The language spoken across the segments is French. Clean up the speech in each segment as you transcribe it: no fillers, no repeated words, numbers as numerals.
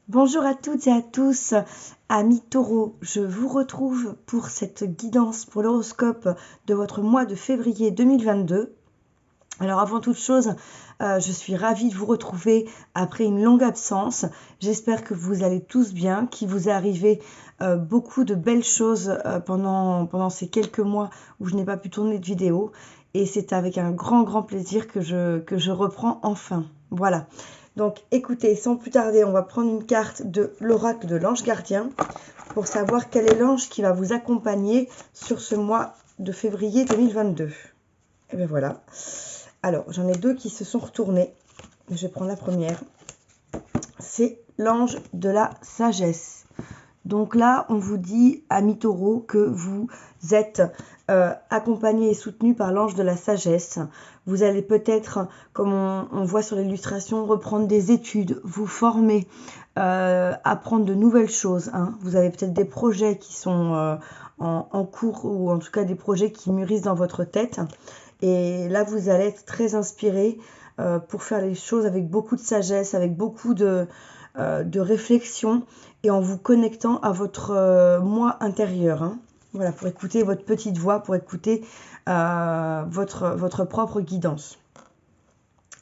Bonjour à toutes et à tous, amis taureaux, je vous retrouve pour cette guidance pour l'horoscope de votre mois de février 2022. Alors avant toute chose, je suis ravie de vous retrouver après une longue absence. J'espère que vous allez tous bien, qu'il vous est arrivé beaucoup de belles choses pendant ces quelques mois où je n'ai pas pu tourner de vidéo. Et c'est avec un grand plaisir que je reprends enfin. Voilà. Donc écoutez, sans plus tarder, on va prendre une carte de l'oracle de l'ange gardien pour savoir quel est l'ange qui va vous accompagner sur ce mois de février 2022. Et bien voilà. Alors, j'en ai deux qui se sont retournés. Je vais prendre la première. C'est l'ange de la sagesse. Donc là, on vous dit, amis taureaux, que vous êtes accompagné et soutenu par l'ange de la sagesse. Vous allez peut-être, comme on voit sur l'illustration, reprendre des études, vous former, apprendre de nouvelles choses. Vous avez peut-être des projets qui sont en cours, ou en tout cas des projets qui mûrissent dans votre tête. Et là, vous allez être très inspiré pour faire les choses avec beaucoup de sagesse, avec beaucoup de réflexion et en vous connectant à votre moi intérieur. Voilà, pour écouter votre petite voix, pour écouter votre propre guidance.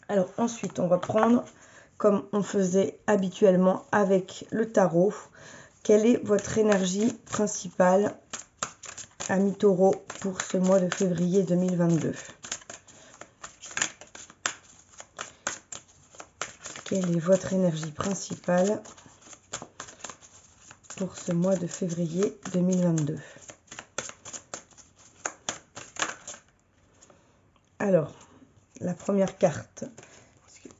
Alors ensuite, on va prendre, comme on faisait habituellement avec le tarot, quelle est votre énergie principale, amis taureaux, pour ce mois de février 2022. Quelle est votre énergie principale pour ce mois de février 2022? Alors, la première carte,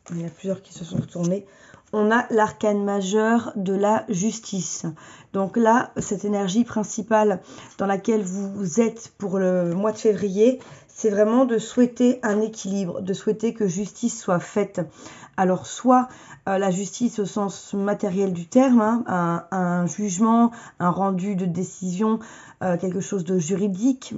il y en a plusieurs qui se sont retournés. On a l'arcane majeur de la justice. Donc là, cette énergie principale dans laquelle vous êtes pour le mois de février, c'est vraiment de souhaiter un équilibre, de souhaiter que justice soit faite. Alors soit la justice au sens matériel du terme, un jugement, un rendu de décision, quelque chose de juridique,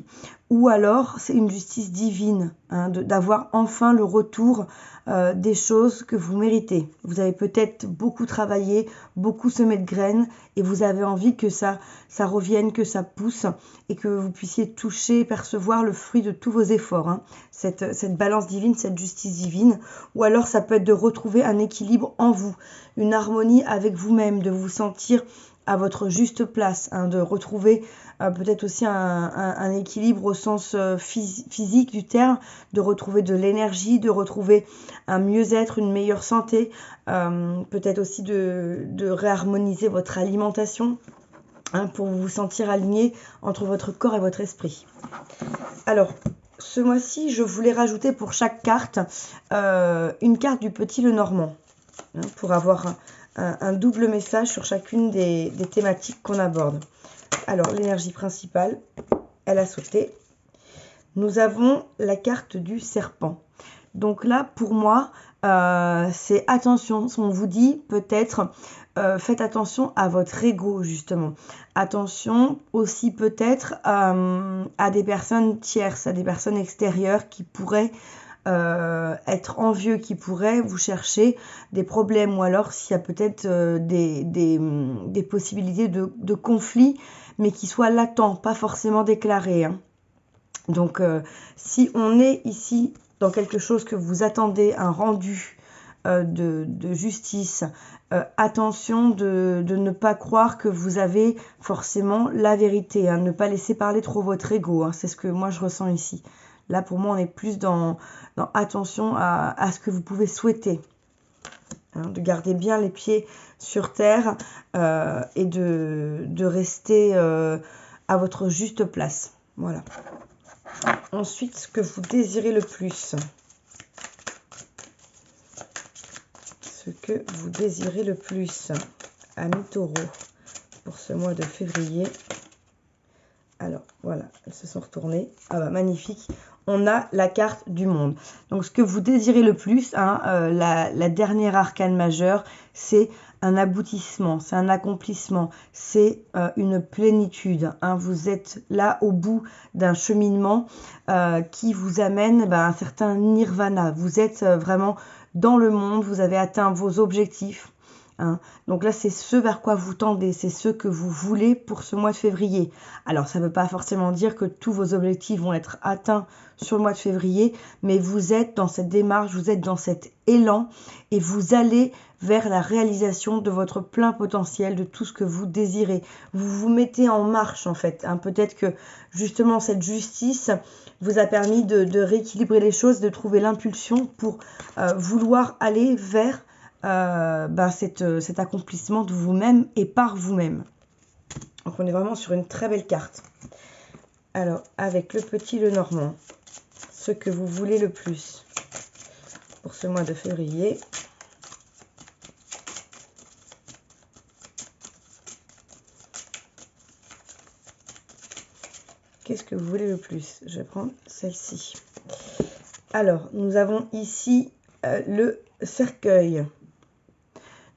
ou alors c'est une justice divine, d'avoir enfin le retour des choses que vous méritez. Vous avez peut-être beaucoup travaillé, beaucoup semé de graines et vous avez envie que ça revienne, que ça pousse et que vous puissiez toucher, percevoir le fruit de tous vos efforts. Cette balance divine, cette justice divine. Ou alors ça peut être de retrouver un équilibre en vous, une harmonie avec vous-même, de vous sentir à votre juste place, de retrouver peut-être aussi un équilibre au sens physique du terme, de retrouver de l'énergie, de retrouver un mieux-être, une meilleure santé, peut-être aussi de réharmoniser votre alimentation pour vous sentir aligné entre votre corps et votre esprit. Alors, ce mois-ci, je voulais rajouter pour chaque carte une carte du Petit Lenormand, pour avoir un double message sur chacune des thématiques qu'on aborde. Alors, l'énergie principale, elle a sauté. Nous avons la carte du serpent. Donc là, pour moi, c'est attention. On vous dit peut-être, faites attention à votre ego, justement. Attention aussi peut-être à des personnes tierces, à des personnes extérieures qui pourraient être envieux, qui pourraient vous chercher des problèmes, ou alors s'il y a peut-être des possibilités de conflits, mais qui soient latents, pas forcément déclarés. Donc si on est ici dans quelque chose que vous attendez, un rendu de justice, attention de ne pas croire que vous avez forcément la vérité, ne pas laisser parler trop votre ego, c'est ce que moi je ressens ici. Là pour moi on est plus dans attention à ce que vous pouvez souhaiter, de garder bien les pieds sur terre et de rester à votre juste place. Voilà. Ensuite, ce que vous désirez le plus. Ce que vous désirez le plus, amis taureaux, pour ce mois de février. Alors, voilà, elles se sont retournées. Ah bah, magnifique. On a la carte du monde. Donc, ce que vous désirez le plus, la dernière arcane majeure, c'est un aboutissement, c'est un accomplissement, c'est une plénitude. Vous êtes là au bout d'un cheminement qui vous amène à un certain nirvana. Vous êtes vraiment dans le monde, vous avez atteint vos objectifs. hein. Donc là, c'est ce vers quoi vous tendez, c'est ce que vous voulez pour ce mois de février. Alors, ça ne veut pas forcément dire que tous vos objectifs vont être atteints sur le mois de février, mais vous êtes dans cette démarche, vous êtes dans cet élan et vous allez vers la réalisation de votre plein potentiel, de tout ce que vous désirez. Vous vous mettez en marche en fait, hein. Peut-être que justement cette justice vous a permis de rééquilibrer les choses, de trouver l'impulsion pour vouloir aller vers cet accomplissement de vous-même et par vous-même. Donc on est vraiment sur une très belle carte. Alors avec le petit Lenormand, ce que vous voulez le plus pour ce mois de février. Qu'est-ce que vous voulez le plus? Je vais prendre celle-ci. Alors, nous avons ici le cercueil.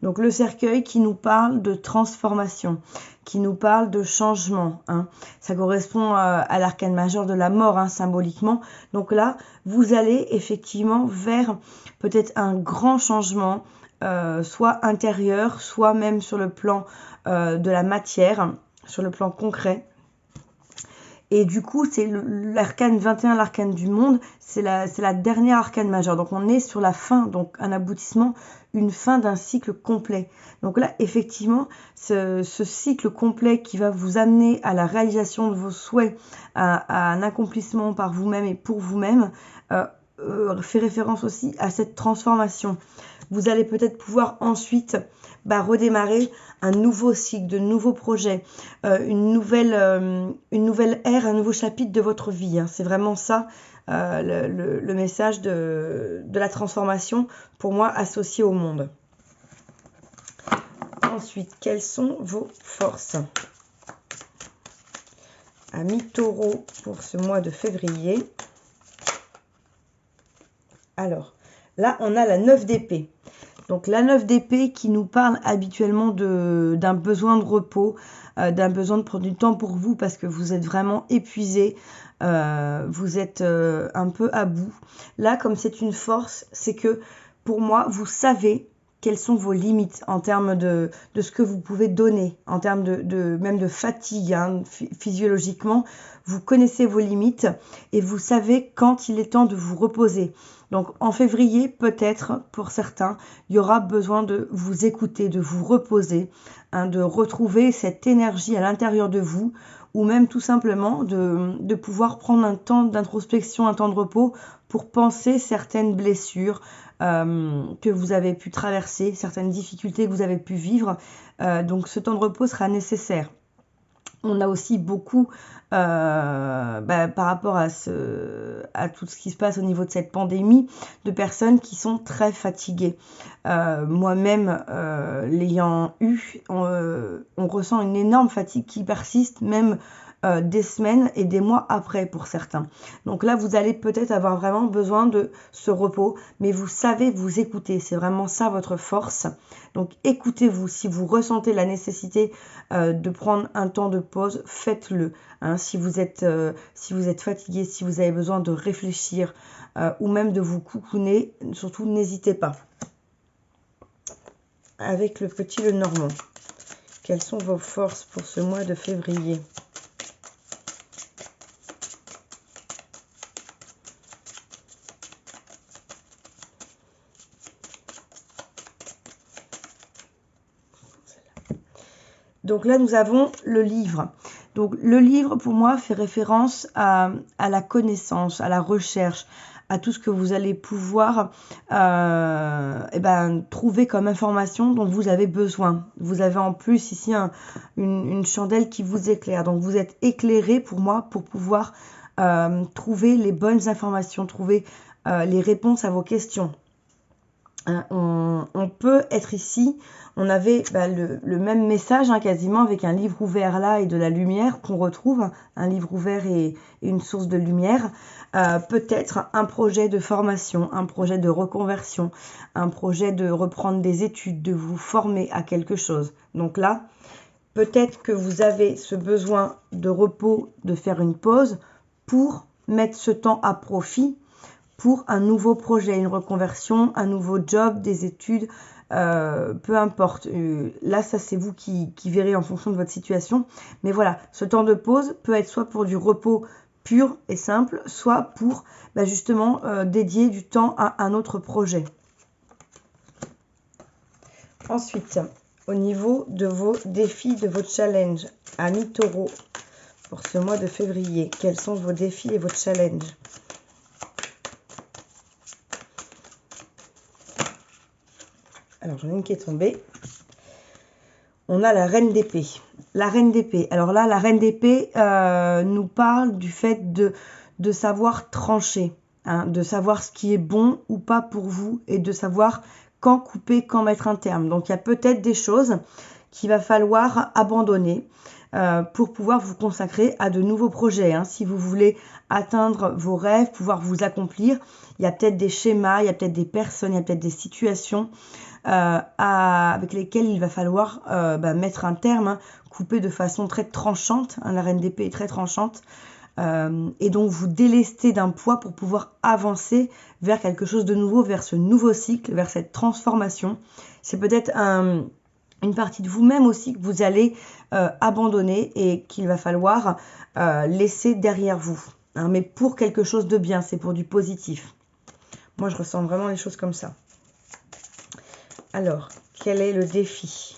Donc, le cercueil qui nous parle de transformation, qui nous parle de changement, hein. Ça correspond à l'arcane majeur de la mort, hein, symboliquement. Donc là, vous allez effectivement vers peut-être un grand changement, soit intérieur, soit même sur le plan de la matière, sur le plan concret. Et du coup, c'est l'arcane 21, l'arcane du monde, c'est la dernière arcane majeure. Donc, on est sur la fin, donc un aboutissement, une fin d'un cycle complet. Donc là, effectivement, ce cycle complet qui va vous amener à la réalisation de vos souhaits, à un accomplissement par vous-même et pour vous-même, fait référence aussi à cette transformation. Vous allez peut-être pouvoir ensuite redémarrer un nouveau cycle, de nouveaux projets, une nouvelle ère, un nouveau chapitre de votre vie, hein. C'est vraiment ça le message de la transformation pour moi associé au monde. Ensuite, quelles sont vos forces? Amis taureau pour ce mois de février. Alors, là, on a la 9 d'épée. Donc, la 9 d'épée qui nous parle habituellement d'un besoin de repos, d'un besoin de prendre du temps pour vous parce que vous êtes vraiment épuisé, vous êtes un peu à bout. Là, comme c'est une force, c'est que pour moi, vous savez quelles sont vos limites en termes de ce que vous pouvez donner, en termes même de fatigue, hein, physiologiquement. Vous connaissez vos limites et vous savez quand il est temps de vous reposer. Donc en février, peut-être pour certains, il y aura besoin de vous écouter, de vous reposer, hein, de retrouver cette énergie à l'intérieur de vous, ou même tout simplement de pouvoir prendre un temps d'introspection, un temps de repos pour penser certaines blessures que vous avez pu traverser, certaines difficultés que vous avez pu vivre. Donc ce temps de repos sera nécessaire. On a aussi beaucoup, par rapport à tout ce qui se passe au niveau de cette pandémie, de personnes qui sont très fatiguées. Moi-même, l'ayant eu, on ressent une énorme fatigue qui persiste, même des semaines et des mois après pour certains. Donc là, vous allez peut-être avoir vraiment besoin de ce repos, mais vous savez vous écouter. C'est vraiment ça votre force. Donc écoutez-vous. Si vous ressentez la nécessité de prendre un temps de pause, faites-le. Hein. Si vous êtes fatigué, si vous avez besoin de réfléchir ou même de vous coucouner, surtout n'hésitez pas. Avec le petit Lenormand, quelles sont vos forces pour ce mois de février ? Donc là, nous avons le livre. Donc le livre, pour moi, fait référence à la connaissance, à la recherche, à tout ce que vous allez pouvoir trouver comme information dont vous avez besoin. Vous avez en plus ici une chandelle qui vous éclaire. Donc vous êtes éclairé pour moi pour pouvoir trouver les bonnes informations, trouver les réponses à vos questions. On peut être ici, on avait le même message quasiment avec un livre ouvert là et de la lumière qu'on retrouve, un livre ouvert et une source de lumière, peut-être un projet de formation, un projet de reconversion, un projet de reprendre des études, de vous former à quelque chose. Donc là, peut-être que vous avez ce besoin de repos, de faire une pause pour mettre ce temps à profit pour un nouveau projet, une reconversion, un nouveau job, des études, peu importe. Là, ça c'est vous qui verrez en fonction de votre situation. Mais voilà, ce temps de pause peut être soit pour du repos pur et simple, soit pour justement dédier du temps à un autre projet. Ensuite, au niveau de vos défis, de vos challenges, amis taureaux, pour ce mois de février, quels sont vos défis et vos challenges? Alors, j'en ai une qui est tombée. On a la reine d'épée. La reine d'épée. Alors là, la reine d'épée nous parle du fait de savoir trancher, hein, de savoir ce qui est bon ou pas pour vous et de savoir quand couper, quand mettre un terme. Donc, il y a peut-être des choses qu'il va falloir abandonner pour pouvoir vous consacrer à de nouveaux projets. Hein. Si vous voulez atteindre vos rêves, pouvoir vous accomplir, il y a peut-être des schémas, il y a peut-être des personnes, il y a peut-être des situations avec lesquelles il va falloir mettre un terme, hein, couper de façon très tranchante. Hein, la reine d'épée est très tranchante. Et donc vous délester d'un poids pour pouvoir avancer vers quelque chose de nouveau, vers ce nouveau cycle, vers cette transformation. C'est peut-être une partie de vous-même aussi que vous allez abandonner et qu'il va falloir laisser derrière vous. Hein, mais pour quelque chose de bien, c'est pour du positif. Moi, je ressens vraiment les choses comme ça. Alors, quel est le défi?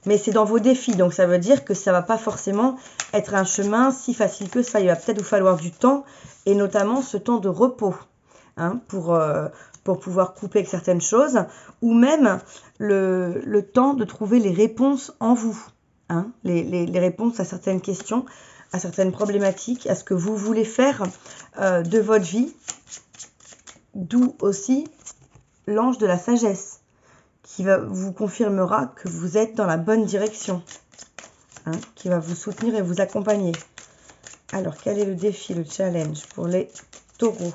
Mais c'est dans vos défis, donc ça veut dire que ça ne va pas forcément être un chemin si facile que ça. Il va peut-être vous falloir du temps, et notamment ce temps de repos, hein, pour pouvoir couper avec certaines choses, ou même le temps de trouver les réponses en vous, hein, les réponses à certaines questions, à certaines problématiques, à ce que vous voulez faire de votre vie, d'où aussi l'ange de la sagesse, qui vous confirmera que vous êtes dans la bonne direction, hein, qui va vous soutenir et vous accompagner. Alors, quel est le défi, le challenge pour les taureaux?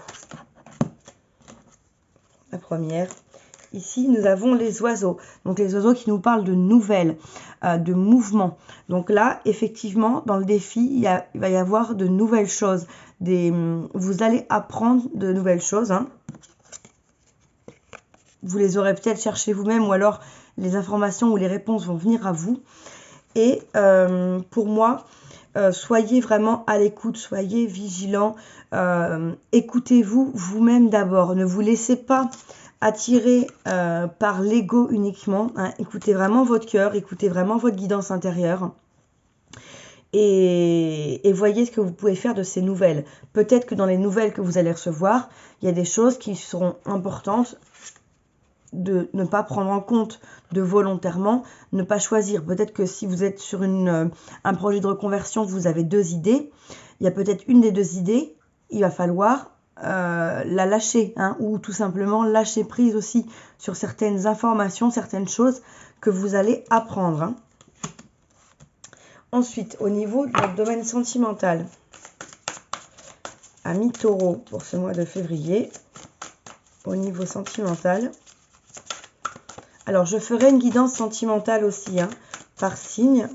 La première. Ici, nous avons les oiseaux. Donc, les oiseaux qui nous parlent de nouvelles, de mouvements. Donc là, effectivement, dans le défi, il va y avoir de nouvelles choses. Vous allez apprendre de nouvelles choses, hein. Vous les aurez peut-être cherchées vous-même ou alors les informations ou les réponses vont venir à vous. Et pour moi, soyez vraiment à l'écoute, soyez vigilants. Écoutez-vous vous-même d'abord. Ne vous laissez pas attirer par l'ego uniquement. Hein. Écoutez vraiment votre cœur, écoutez vraiment votre guidance intérieure. Et voyez ce que vous pouvez faire de ces nouvelles. Peut-être que dans les nouvelles que vous allez recevoir, il y a des choses qui seront importantes de ne pas prendre en compte, de volontairement ne pas choisir. Peut-être que si vous êtes sur un projet de reconversion, vous avez 2 idées, il y a peut-être une des 2 idées, il va falloir la lâcher, hein, ou tout simplement lâcher prise aussi sur certaines informations, certaines choses que vous allez apprendre. Hein. Ensuite, au niveau de notre domaine sentimental, amis taureaux pour ce mois de février, au niveau sentimental, alors, je ferai une guidance sentimentale aussi, hein, par signe,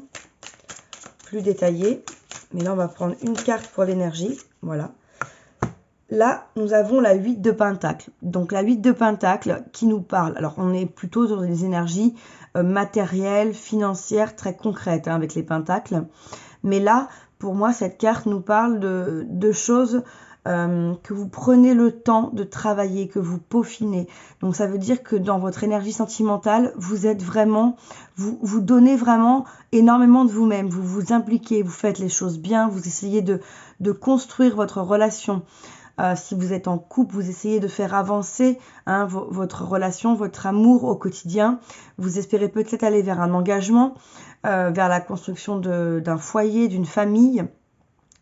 plus détaillée. Mais là, on va prendre une carte pour l'énergie. Voilà. Là, nous avons la 8 de Pentacle. Donc, la 8 de Pentacle qui nous parle. Alors, on est plutôt dans des énergies matérielles, financières, très concrètes, hein, avec les Pentacles. Mais là, pour moi, cette carte nous parle de choses que vous prenez le temps de travailler, que vous peaufinez. Donc ça veut dire que dans votre énergie sentimentale, vous êtes vraiment, vous donnez vraiment énormément de vous-même, vous vous impliquez, vous faites les choses bien, vous essayez de construire votre relation. Si vous êtes en couple, vous essayez de faire avancer, hein, votre relation, votre amour au quotidien. Vous espérez peut-être aller vers un engagement, vers la construction d'un foyer, d'une famille,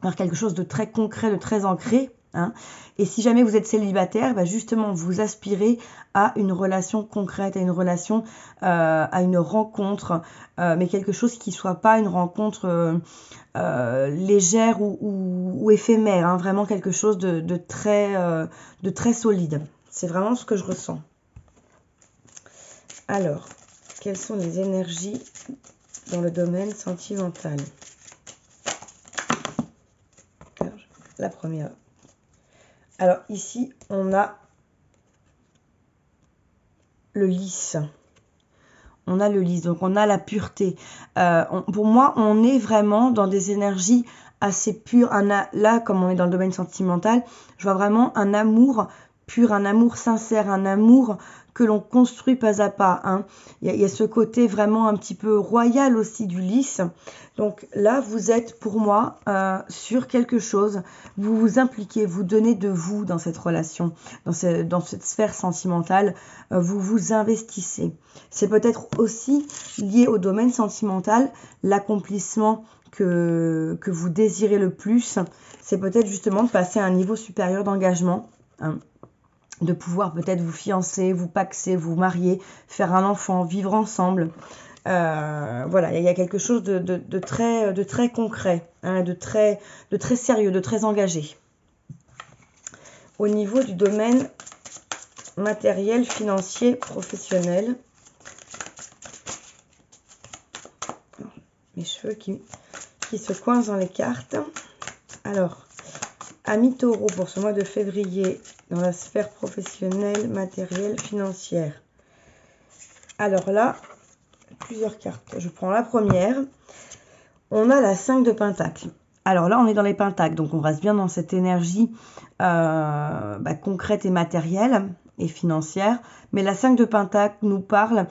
vers quelque chose de très concret, de très ancré. Hein. Et si jamais vous êtes célibataire, justement, vous aspirez à une relation concrète, à une relation, à une rencontre, mais quelque chose qui ne soit pas une rencontre légère ou éphémère, hein, vraiment quelque chose de très solide. C'est vraiment ce que je ressens. Alors, quelles sont les énergies dans le domaine sentimental? La première. Alors ici, on a le lys. on a le lys, donc on a la pureté. Pour moi, on est vraiment dans des énergies assez pures. Là, comme on est dans le domaine sentimental, je vois vraiment un amour pur, un amour sincère, un amour que l'on construit pas à pas. Hein. Il y a ce côté vraiment un petit peu royal aussi du lys. Donc là, vous êtes pour moi sur quelque chose. Vous vous impliquez, vous donnez de vous dans cette relation, dans cette sphère sentimentale. Vous vous investissez. C'est peut-être aussi lié au domaine sentimental, l'accomplissement que vous désirez le plus. C'est peut-être justement de passer à un niveau supérieur d'engagement. Hein. De pouvoir peut-être vous fiancer, vous paxer, vous marier, faire un enfant, vivre ensemble. Voilà, il y a quelque chose de très concret, hein, de très sérieux, de très engagé. Au niveau du domaine matériel, financier, professionnel. Mes cheveux qui se coincent dans les cartes. Alors, amis taureau pour ce mois de février dans la sphère professionnelle, matérielle, financière. Alors là, plusieurs cartes. Je prends la première. On a la 5 de Pentacle. Alors là, on est dans les Pentacles, donc on reste bien dans cette énergie concrète et matérielle et financière. Mais la 5 de Pentacle nous parle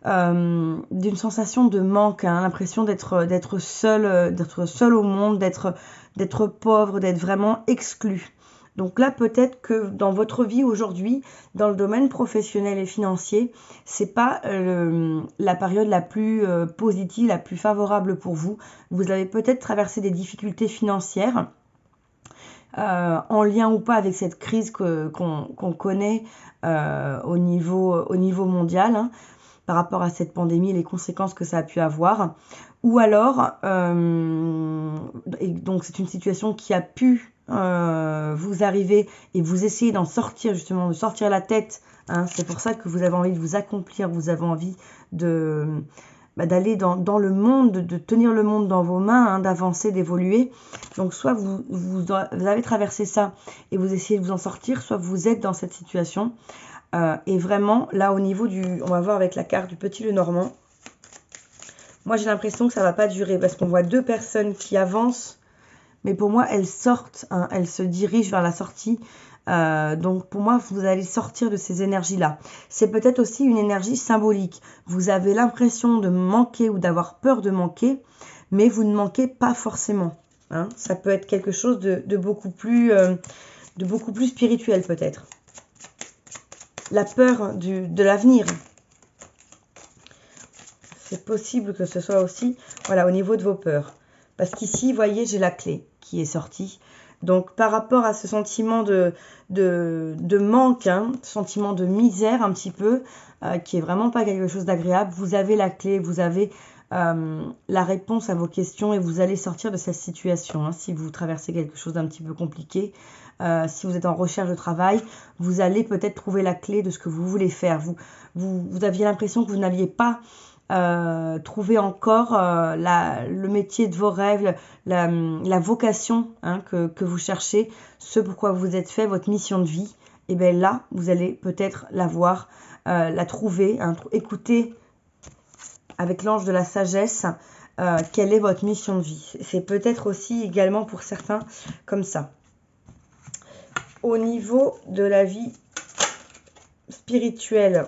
d'une sensation de manque, hein, l'impression d'être seul au monde, d'être pauvre, d'être vraiment exclu. Donc là, peut-être que dans votre vie aujourd'hui, dans le domaine professionnel et financier, c'est pas la période la plus positive, la plus favorable pour vous. Vous avez peut-être traversé des difficultés financières, en lien ou pas avec cette crise qu'on connaît au niveau mondial, hein, par rapport à cette pandémie et les conséquences que ça a pu avoir. Ou alors, et donc c'est une situation qui a pu vous arriver et vous essayez d'en sortir, justement, de sortir la tête. Hein, c'est pour ça que vous avez envie de vous accomplir, vous avez envie d'aller dans le monde, de tenir le monde dans vos mains, hein, d'avancer, d'évoluer. Donc soit vous avez traversé ça et vous essayez de vous en sortir, soit vous êtes dans cette situation. Et vraiment, là au niveau on va voir avec la carte du petit Lenormand. Moi j'ai l'impression que ça ne va pas durer parce qu'on voit deux personnes qui avancent. Mais pour moi, elles sortent, hein, elles se dirigent vers la sortie. Donc pour moi, vous allez sortir de ces énergies-là. C'est peut-être aussi une énergie symbolique. Vous avez l'impression de manquer ou d'avoir peur de manquer, mais vous ne manquez pas forcément. Hein. Ça peut être quelque chose de beaucoup plus spirituel peut-être. La peur de l'avenir. C'est possible que ce soit aussi, voilà, au niveau de vos peurs. Parce qu'ici, vous voyez, j'ai la clé qui est sortie. Donc, par rapport à ce sentiment de manque, hein, sentiment de misère un petit peu, qui est vraiment pas quelque chose d'agréable, vous avez la clé, vous avez la réponse à vos questions et vous allez sortir de cette situation. Hein, si vous traversez quelque chose d'un petit peu compliqué, si vous êtes en recherche de travail, vous allez peut-être trouver la clé de ce que vous voulez faire. Vous aviez l'impression que vous n'aviez pas trouver encore le métier de vos rêves, la vocation, hein, que vous cherchez, ce pourquoi vous êtes fait, votre mission de vie. Et bien là, vous allez peut-être la voir, la trouver, hein, écouter avec l'ange de la sagesse quelle est votre mission de vie. C'est peut-être aussi également pour certains comme ça. Au niveau de la vie spirituelle,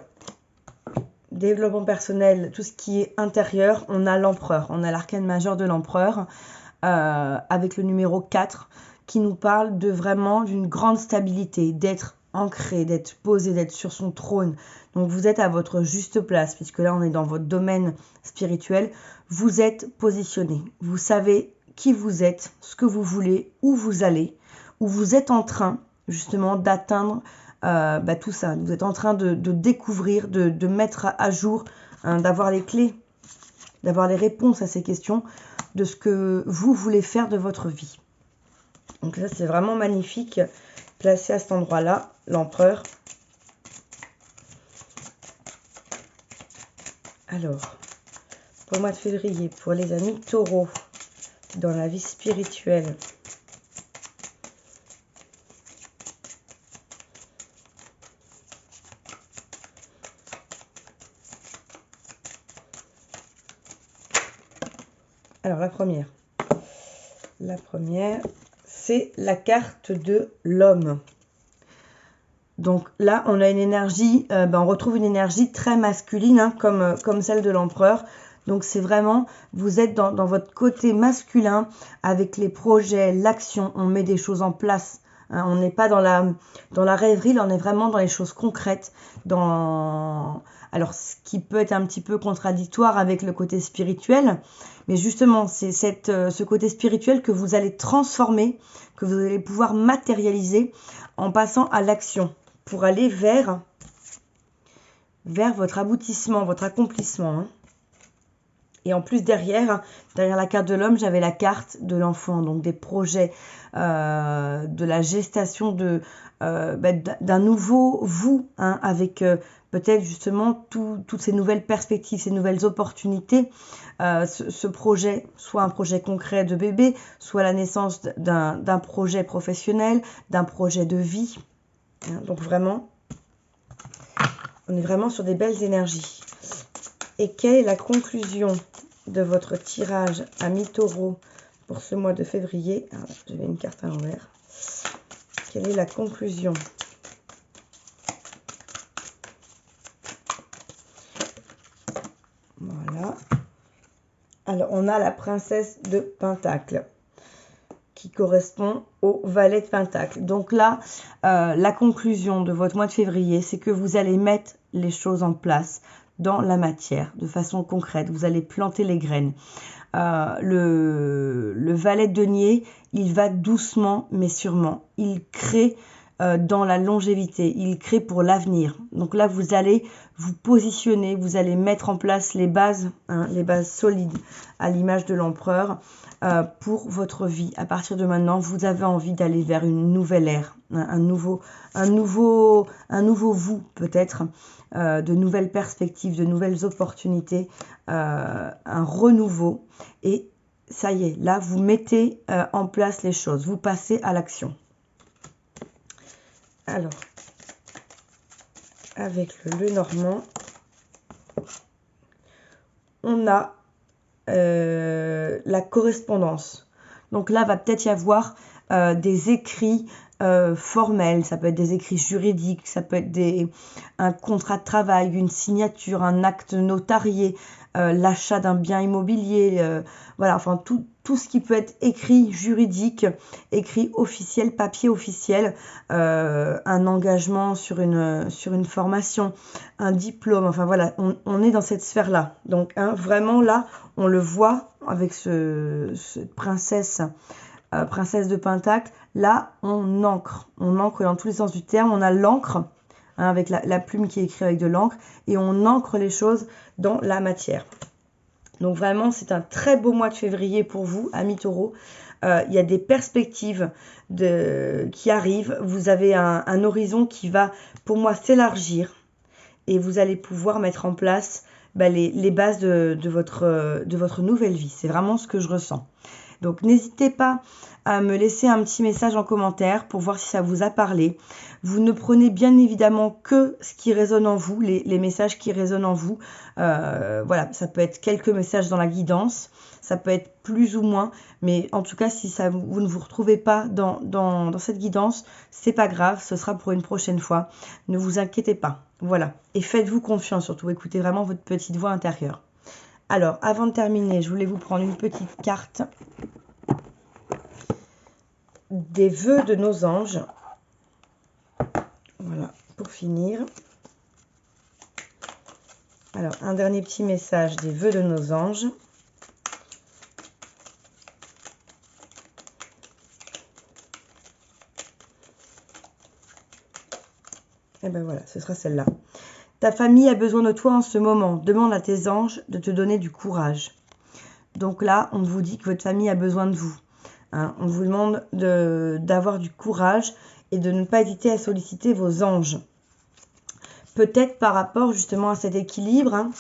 développement personnel, tout ce qui est intérieur, on a l'empereur, on a l'arcane majeur de l'empereur avec le numéro 4 qui nous parle de vraiment d'une grande stabilité, d'être ancré, d'être posé, d'être sur son trône. Donc vous êtes à votre juste place puisque là on est dans votre domaine spirituel, vous êtes positionné, vous savez qui vous êtes, ce que vous voulez, où vous allez, où vous êtes en train justement d'atteindre tout ça. Vous êtes en train de découvrir, de mettre à jour, hein, d'avoir les clés, d'avoir les réponses à ces questions, de ce que vous voulez faire de votre vie. Donc ça, c'est vraiment magnifique, placé à cet endroit-là, l'empereur. Alors, pour le mois de février, pour les amis taureaux, dans la vie spirituelle, Alors la première, c'est la carte de l'homme. Donc là, on a une énergie, on retrouve une énergie très masculine, hein, comme celle de l'empereur. Donc c'est vraiment, vous êtes dans votre côté masculin avec les projets, l'action, on met des choses en place. Hein, on n'est pas dans la rêverie, là on est vraiment dans les choses concrètes. Alors ce qui peut être un petit peu contradictoire avec le côté spirituel, mais justement c'est ce côté spirituel que vous allez transformer, que vous allez pouvoir matérialiser en passant à l'action pour aller vers votre aboutissement, votre accomplissement. Hein. Et en plus derrière la carte de l'homme, j'avais la carte de l'enfant, donc des projets, de la gestation d'un nouveau vous, hein, avec peut-être justement toutes ces nouvelles perspectives, ces nouvelles opportunités. Ce projet, soit un projet concret de bébé, soit la naissance d'un projet professionnel, d'un projet de vie. Hein, donc vraiment, on est vraiment sur des belles énergies. Et quelle est la conclusion de votre tirage Amis Taureau pour ce mois de février? Alors, j'avais une carte à l'envers. Quelle est la conclusion? Voilà. Alors, on a la princesse de Pentacle qui correspond au valet de Pentacle. Donc là, la conclusion de votre mois de février, c'est que vous allez mettre les choses en place dans la matière, de façon concrète. Vous allez planter les graines. Le valet de denier, il va doucement mais sûrement. Il crée dans la longévité, il crée pour l'avenir. Donc là, vous allez vous positionner, vous allez mettre en place les bases, hein, les bases solides, à l'image de l'empereur, pour votre vie. À partir de maintenant, vous avez envie d'aller vers une nouvelle ère, hein, un nouveau vous peut-être, de nouvelles perspectives, de nouvelles opportunités, un renouveau. Et ça y est, là, vous mettez en place les choses, vous passez à l'action. Alors, avec le Normand, on a la correspondance. Donc là, va peut-être y avoir des écrits formels, ça peut être des écrits juridiques, ça peut être un contrat de travail, une signature, un acte notarié, l'achat d'un bien immobilier, voilà, enfin tout ce qui peut être écrit juridique, écrit officiel, papier officiel, un engagement sur une formation, un diplôme, enfin voilà, on est dans cette sphère-là. Donc hein, vraiment là, on le voit avec cette princesse de Pentacle. Là, on ancre dans tous les sens du terme, on a l'encre, hein, avec la plume qui est écrite avec de l'encre, et on ancre les choses dans la matière. Donc vraiment, c'est un très beau mois de février pour vous, amis taureaux. Il y a des perspectives qui arrivent. Vous avez un horizon qui va, pour moi, s'élargir. Et vous allez pouvoir mettre en place les bases de votre nouvelle vie. C'est vraiment ce que je ressens. Donc n'hésitez pas à me laisser un petit message en commentaire pour voir si ça vous a parlé. Vous ne prenez bien évidemment que ce qui résonne en vous, les messages qui résonnent en vous. Voilà, ça peut être quelques messages dans la guidance, ça peut être plus ou moins, mais en tout cas si vous ne vous retrouvez pas dans cette guidance, c'est pas grave, ce sera pour une prochaine fois. Ne vous inquiétez pas. Voilà, et faites-vous confiance surtout, écoutez vraiment votre petite voix intérieure. Alors, avant de terminer, je voulais vous prendre une petite carte des vœux de nos anges. Voilà, pour finir. Alors, un dernier petit message des vœux de nos anges. Et ben voilà, ce sera celle-là. Ta famille a besoin de toi en ce moment. Demande à tes anges de te donner du courage. Donc là, on vous dit que votre famille a besoin de vous. Hein, on vous demande d'avoir du courage et de ne pas hésiter à solliciter vos anges. Peut-être par rapport justement à cet équilibre, hein,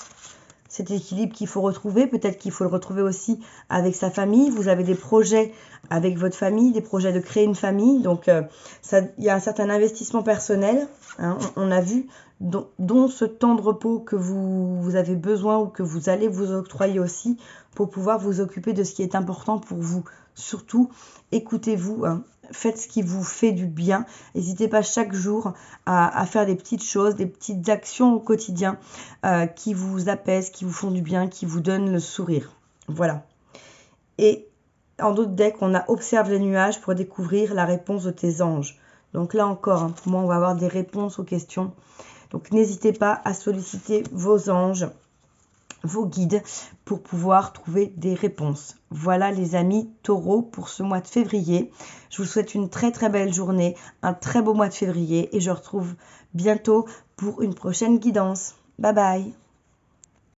cet équilibre qu'il faut retrouver. Peut-être qu'il faut le retrouver aussi avec sa famille. Vous avez des projets avec votre famille, des projets de créer une famille. Donc, il y a un certain investissement personnel. Hein, on a vu dont ce temps de repos que vous avez besoin ou que vous allez vous octroyer aussi pour pouvoir vous occuper de ce qui est important pour vous. Surtout, écoutez-vous, hein. Faites ce qui vous fait du bien. N'hésitez pas chaque jour à faire des petites choses, des petites actions au quotidien qui vous apaisent, qui vous font du bien, qui vous donnent le sourire. Voilà. Et en d'autres decks, on a observe les nuages pour découvrir la réponse de tes anges. Donc là encore, hein, pour moi, on va avoir des réponses aux questions. Donc n'hésitez pas à solliciter vos anges, vos guides pour pouvoir trouver des réponses. Voilà les amis taureaux pour ce mois de février. Je vous souhaite une très très belle journée, un très beau mois de février et je vous retrouve bientôt pour une prochaine guidance. Bye bye.